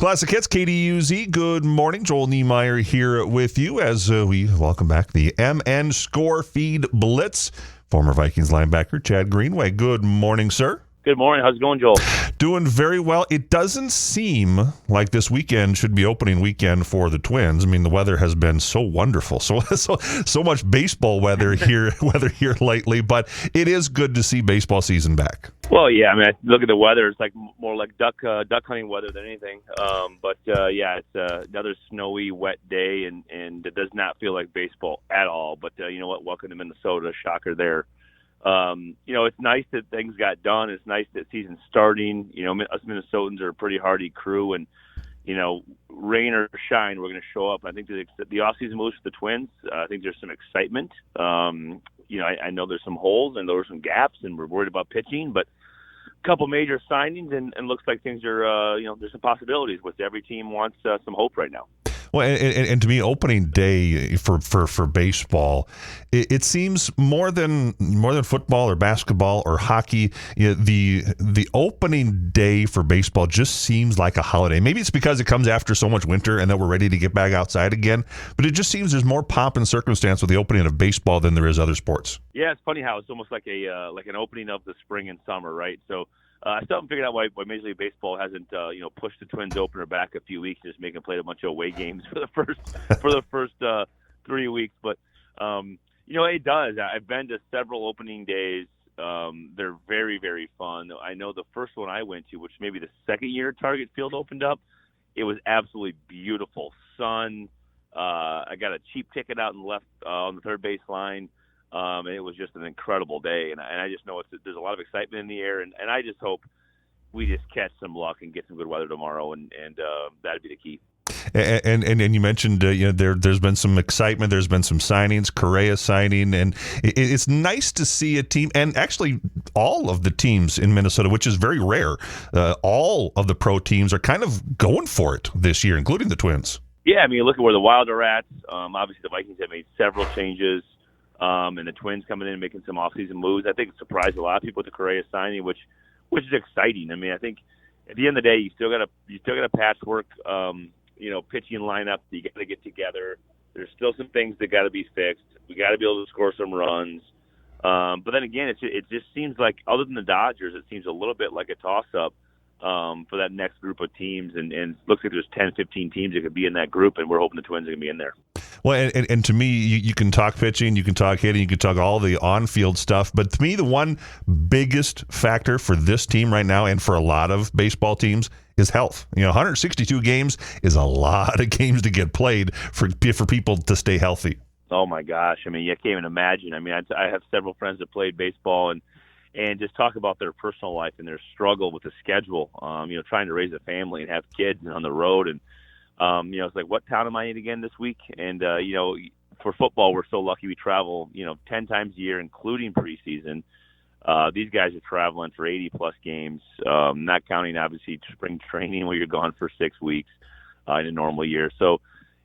Classic Hits, KDUZ. Good morning. Joel Niemeyer here with you as we welcome back the MN Scorefeed Blitz. Former Vikings linebacker Chad Greenway. Good morning, sir. Good morning. How's it going, Joel? Doing very well. It doesn't seem like this weekend should be opening weekend for the Twins. I mean, the weather has been so wonderful, so much baseball weather here lately. But it is good to see baseball season back. Well, yeah. I mean, I look at the weather; it's like more like duck hunting weather than anything. Yeah, it's another snowy, wet day, and it does not feel like baseball at all. But you know what? Welcome to Minnesota. Shocker there. It's nice that things got done. It's nice that season's starting. You know, us Minnesotans are a pretty hardy crew, and rain or shine, we're going to show up. I think the off-season moves for the Twins. I think there's some excitement. I know there's some holes and there are some gaps, and we're worried about pitching, but a couple major signings, and looks like things are, there's some possibilities. With every team wants some hope right now. Well, and to me, opening day for baseball, it seems more than football or basketball or hockey. The opening day for baseball just seems like a holiday. Maybe it's because it comes after so much winter and that we're ready to get back outside again. But it just seems there's more pomp and circumstance with the opening of baseball than there is other sports. Yeah, it's funny how it's almost like an opening of the spring and summer, right? So. I still haven't figured out why Major League Baseball hasn't pushed the Twins opener back a few weeks, just make them play a bunch of away games for the first 3 weeks. But it does. I've been to several opening days. They're very, very fun. I know the first one I went to, which maybe the second year Target Field opened up, it was absolutely beautiful. Sun. I got a cheap ticket out and left on the third base line. And it was just an incredible day, and I just know there's a lot of excitement in the air, and I just hope we just catch some luck and get some good weather tomorrow, and that'd be the key. And you mentioned there's been some excitement, there's been some signings, Correa signing, and it's nice to see a team, and actually all of the teams in Minnesota, which is very rare. All of the pro teams are kind of going for it this year, including the Twins. Yeah, I mean, you look at where the Wild are at. Obviously, the Vikings have made several changes. And the Twins coming in and making some off-season moves. I think it surprised a lot of people with the Correa signing, which is exciting. I mean, I think at the end of the day, you still got a patchwork, pitching lineup that you got to get together. There's still some things that got to be fixed. We got to be able to score some runs. But then again, it just seems like, other than the Dodgers, it seems a little bit like a toss-up for that next group of teams. And it looks like there's 10, 15 teams that could be in that group, and we're hoping the Twins are going to be in there. Well, and to me, you can talk pitching, you can talk hitting, you can talk all the on-field stuff. But to me, the one biggest factor for this team right now, and for a lot of baseball teams, is health. 162 games is a lot of games to get played for people to stay healthy. Oh my gosh! I mean, you can't even imagine. I mean, I have several friends that played baseball, and just talk about their personal life and their struggle with the schedule. Trying to raise a family and have kids on the road, and it's like, what town am I in again this week? And, for football, we're so lucky we travel, 10 times a year, including preseason. These guys are traveling for 80-plus games, not counting, obviously, spring training where you're gone for 6 weeks in a normal year. So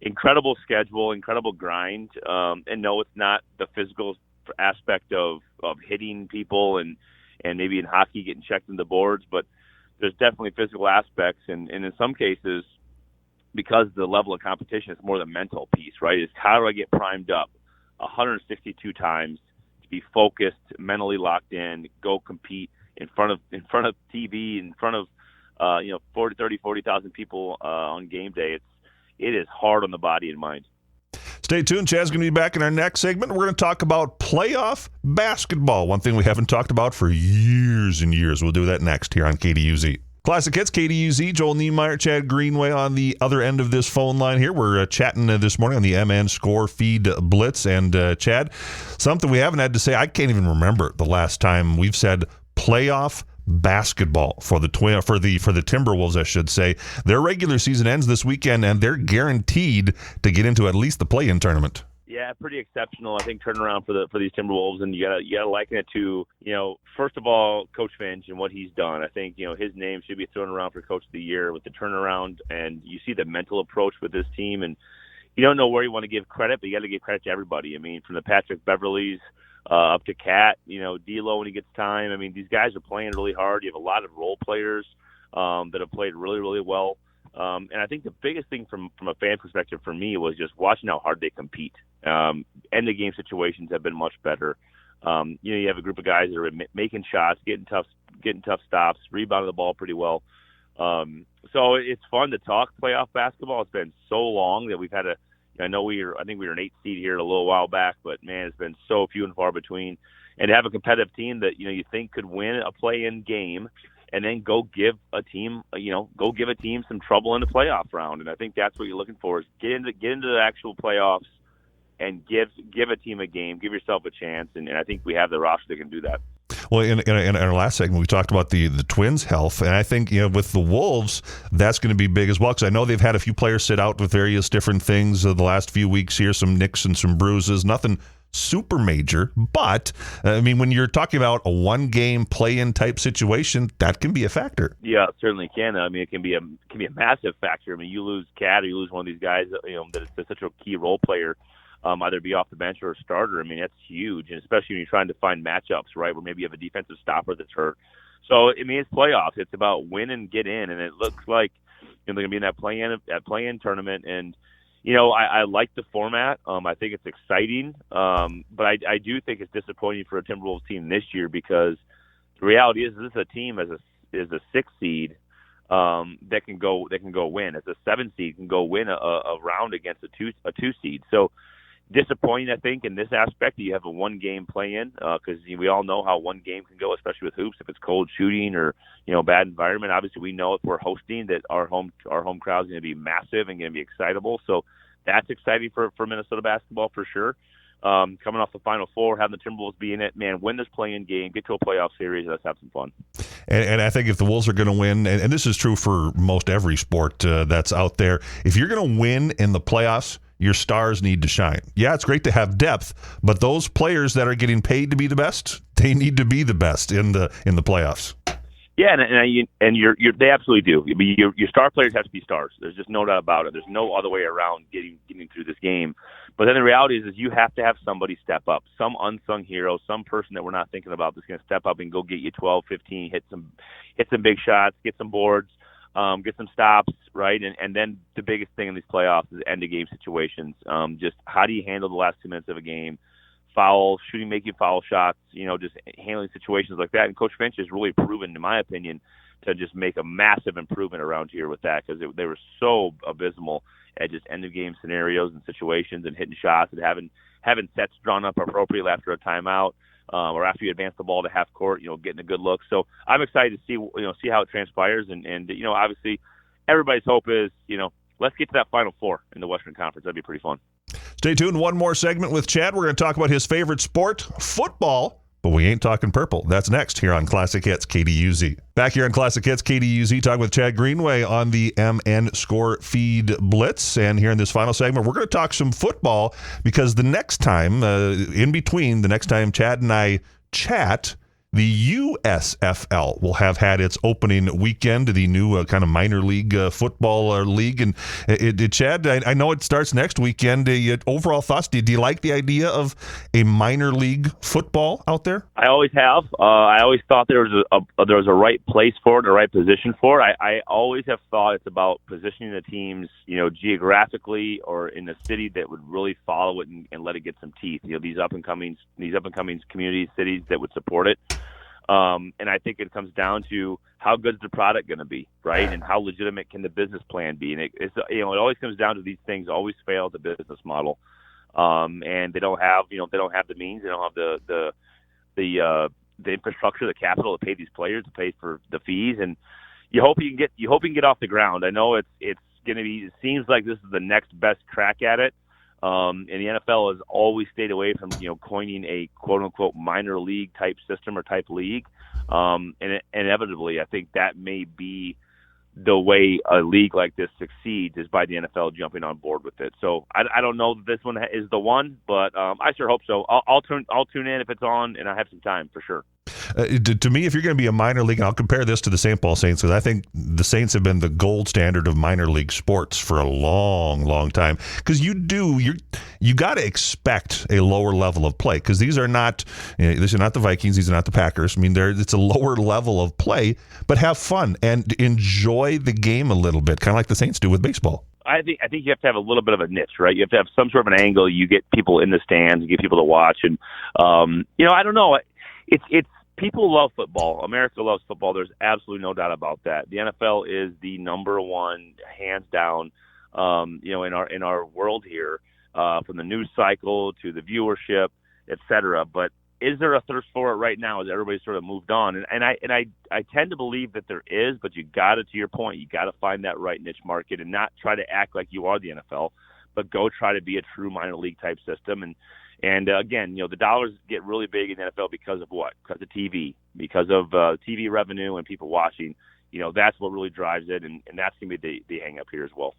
incredible schedule, incredible grind. And no, it's not the physical aspect of hitting people and maybe in hockey getting checked in the boards, but there's definitely physical aspects. And in some cases, because the level of competition is more the mental piece, right? It's how do I get primed up 162 times to be focused, mentally locked in, go compete in front of TV, in front of 40,000 people on game day. It is hard on the body and mind. Stay tuned. Chad's going to be back in our next segment. We're going to talk about playoff basketball, one thing we haven't talked about for years and years. We'll do that next here on KDUZ. Classic Hits, KDUZ, Joel Niemeyer, Chad Greenway on the other end of this phone line here. We're chatting this morning on the MN Scorefeed Blitz. And Chad, something we haven't had to say, I can't even remember the last time we've said playoff basketball for the Timberwolves, I should say. Their regular season ends this weekend, and they're guaranteed to get into at least the play-in tournament. Yeah, pretty exceptional, I think, turnaround for these Timberwolves, and you gotta liken it to, first of all, Coach Finch and what he's done. I think, his name should be thrown around for Coach of the Year with the turnaround, and you see the mental approach with this team, and you don't know where you want to give credit, but you got to give credit to everybody. I mean, from the Patrick Beverleys up to Cat, D'Lo when he gets time. I mean, these guys are playing really hard. You have a lot of role players that have played really, really well And I think the biggest thing from a fan perspective for me was just watching how hard they compete. End of game situations have been much better. You have a group of guys that are making shots, getting tough stops, rebounding the ball pretty well. So it's fun to talk playoff basketball. It's been so long that we've had I think we were an 8th seed here a little while back, but man, it's been so few and far between. And to have a competitive team that, you think could win a play-in game and then go give a team some trouble in the playoff round. And I think that's what you're looking for, is get into the actual playoffs and give a team a game, give yourself a chance. And I think we have the roster that can do that. Well, in our last segment, we talked about the Twins' health, and I think with the Wolves, that's going to be big as well, because I know they've had a few players sit out with various different things the last few weeks here, some nicks and some bruises, nothing super major, but I mean, when you're talking about a one-game play-in type situation, that can be a factor. Yeah, it certainly can. I mean, it can be a massive factor. I mean, you lose Cat or you lose one of these guys, that's such a key role player. Either be off the bench or a starter. I mean, that's huge, and especially when you're trying to find matchups, right, where maybe you have a defensive stopper that's hurt. So, I mean, it's playoffs. It's about win and get in, and it looks like they're going to be in that play-in tournament. And, I like the format. I think it's exciting, but I do think it's disappointing for a Timberwolves team this year, because the reality is this is a team as a 6th seed that can go win. As a 7th seed can go win a round against a 2 seed. So, disappointing, I think, in this aspect that you have a one-game play-in, because we all know how one game can go, especially with hoops, if it's cold shooting or bad environment. Obviously, we know if we're hosting that our home crowd is going to be massive and going to be excitable. So that's exciting for Minnesota basketball for sure. Coming off the Final Four, having the Timberwolves be in it, man, win this play-in game, get to a playoff series, let's have some fun. And I think if the Wolves are going to win, and this is true for most every sport that's out there, if you're going to win in the playoffs, your stars need to shine. Yeah, it's great to have depth, but those players that are getting paid to be the best, they need to be the best in the playoffs. Yeah, and they absolutely do. Your star players have to be stars. There's just no doubt about it. There's no other way around getting through this game. But then the reality is you have to have somebody step up, some unsung hero, some person that we're not thinking about that's going to step up and go get you 12, 15, hit some big shots, get some boards, get some stops, right? And then the biggest thing in these playoffs is end-of-game situations. Just how do you handle the last 2 minutes of a game? Foul, shooting, making foul shots, just handling situations like that. And Coach Finch has really proven, in my opinion, to just make a massive improvement around here with that, because they were so abysmal at just end-of-game scenarios and situations and hitting shots and having sets drawn up appropriately after a timeout. Or after you advance the ball to half court, getting a good look. So I'm excited to see how it transpires. And obviously everybody's hope is, let's get to that Final Four in the Western Conference. That'd be pretty fun. Stay tuned. One more segment with Chad. We're going to talk about his favorite sport, football. But we ain't talking purple. That's next here on Classic Hits KDUZ. Back here on Classic Hits KDUZ, talking with Chad Greenway on the MN Scorefeed Blitz. And here in this final segment, we're going to talk some football, because the next time, the next time Chad and I chat, the USFL will have had its opening weekend, the new kind of minor league football league. And Chad, I know it starts next weekend. Overall thoughts, do you like the idea of a minor league football out there? I always have. I always thought there was a right place for it, a right position for it. I always have thought it's about positioning the teams, geographically or in a city that would really follow it and let it get some teeth. These up and coming communities, cities that would support it. And I think it comes down to how good is the product going to be, right? And how legitimate can the business plan be? And it always comes down to these things always fail the business model. And they don't have the means, they don't have the infrastructure, the capital to pay these players, to pay for the fees. And you hope you can get off the ground. I know it's going to be, it seems like this is the next best crack at it. And the NFL has always stayed away from, coining a quote-unquote minor league type system or type league. And inevitably, I think that may be the way a league like this succeeds, is by the NFL jumping on board with it. So I don't know that this one is the one, but I sure hope so. I'll tune in if it's on and I have some time for sure. to me, if you're going to be a minor league, and I'll compare this to the St. Paul Saints, because I think the Saints have been the gold standard of minor league sports for a long, long time. Because you got to expect a lower level of play, because these are not the Vikings, these are not the Packers. I mean, it's a lower level of play, but have fun and enjoy the game a little bit, kind of like the Saints do with baseball. I think you have to have a little bit of a niche, right? You have to have some sort of an angle. You get people in the stands, you get people to watch, and I don't know. It's people love football. America loves football. There's absolutely no doubt about that. The NFL is the number one, hands down. In our world here, from the news cycle to the viewership, et cetera. But is there a thirst for it right now as everybody's sort of moved on? And I tend to believe that there is, but you got to your point, you got to find that right niche market and not try to act like you are the NFL, but go try to be a true minor league type system. And again, the dollars get really big in the NFL because of what? Because of TV, because of TV revenue and people watching. That's what really drives it, and that's going to be the hang up here as well.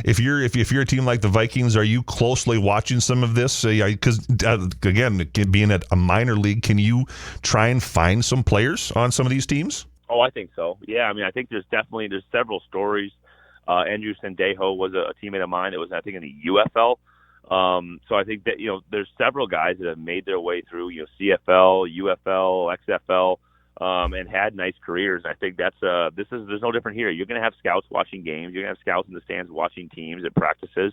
If you're a team like the Vikings, are you closely watching some of this? Because again, being at a minor league, can you try and find some players on some of these teams? Oh, I think so. Yeah, I mean, I think there's several stories. Andrew Sendejo was a teammate of mine that was, I think, in the USFL. So I think that there's several guys that have made their way through CFL, UFL, XFL. And had nice careers. I think there's no different here. You're going to have scouts watching games. You're going to have scouts in the stands watching teams at practices,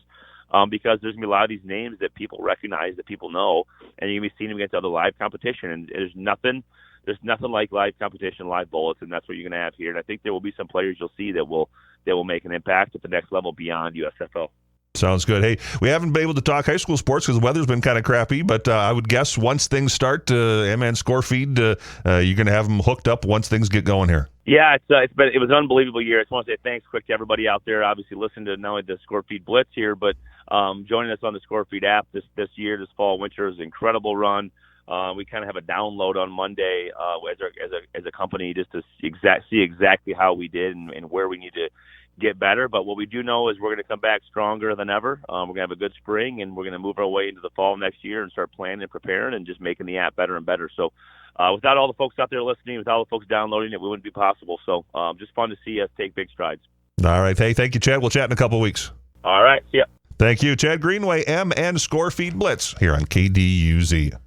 because there's going to be a lot of these names that people recognize, that people know, and you're going to be seeing them against other live competition. And there's nothing like live competition, live bullets, and that's what you're going to have here. And I think there will be some players you'll see that will make an impact at the next level beyond USFL. Sounds good. Hey, we haven't been able to talk high school sports because the weather's been kind of crappy, but I would guess once things start, and Scorefeed, you're going to have them hooked up once things get going here. Yeah, it was an unbelievable year. I just want to say thanks quick to everybody out there. Obviously, listen to not only the Scorefeed Blitz here, but joining us on the Scorefeed app this year, this fall, winter is an incredible run. We kind of have a download on Monday as a company just to see exactly how we did and where we need to get better. But what we do know is we're going to come back stronger than ever. We're going to have a good spring, and we're going to move our way into the fall next year and start planning and preparing and just making the app better and better. So without all the folks out there listening, without all the folks downloading it, we wouldn't be possible. So just fun to see us take big strides. All right. Hey, thank you, Chad. We'll chat in a couple of weeks. All right. See ya. Thank you, Chad Greenway, and Scorefeed Blitz here on KDUZ.